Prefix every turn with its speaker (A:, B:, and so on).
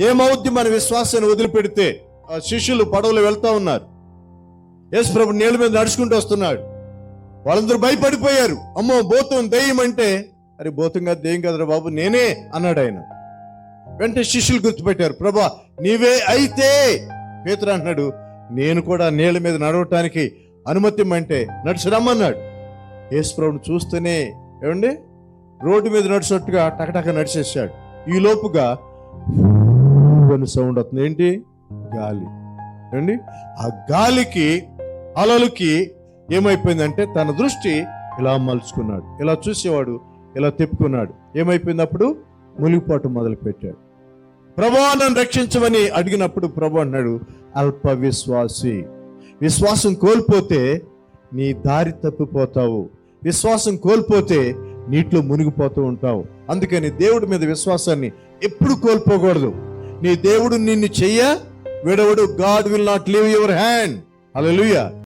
A: ఏమవుద్ది మన విశ్వాసాన్ని వదిలిపెడితే? ఆ శిష్యులు పడవలో వెళ్తా ఉన్నారు, యేసు ప్రభు నీళ్ళ మీద నడుచుకుంటూ వస్తున్నాడు. వాళ్ళందరూ భయపడిపోయారు. అమ్మో భూతం, దెయ్యం అంటే, అరే భూతం కాదు దెయ్యం కదరా బాబు, నేనే అన్నాడు ఆయన. వెంటనే శిష్యులు గుర్తుపెట్టారు, ప్రభా నీవే అయితే. పేతురు అంటున్నాడు, నేను కూడా నీళ్ళ మీద నడవటానికి అనుమతి ఇమ్మంటే నడిచి రమ్మన్నాడు. యేసు ప్రభుని చూస్తేనే ఏమండి రోడ్డు మీద నడిచినట్టుగా టకటక నడిచేసాడు. ఈ లోపుగా సౌండ్ వస్తుంది. ఏంటి? గాలి. ఏమండి ఆ గాలికి, అలలకి ఏమైపోయిందంటే తన దృష్టి ఇలా మలుచుకున్నాడు. ఇలా చూసేవాడు, ఇలా తిప్పుకున్నాడు. ఏమైపోయింది? అప్పుడు మునిగిపోవటం మొదలు పెట్టాడు. ప్రభువా నన్ను రక్షించమని అడిగినప్పుడు ప్రభు అన్నాడు, అల్ప విశ్వాసి. విశ్వాసం కోల్పోతే నీ దారి తప్పిపోతావు. విశ్వాసం కోల్పోతే నీటిలో మునిగిపోతూ ఉంటావు. అందుకని దేవుడి మీద విశ్వాసాన్ని ఎప్పుడు కోల్పోకూడదు. నీ దేవుడు నిన్ను విడవడు. God will not leave your hand. Hallelujah.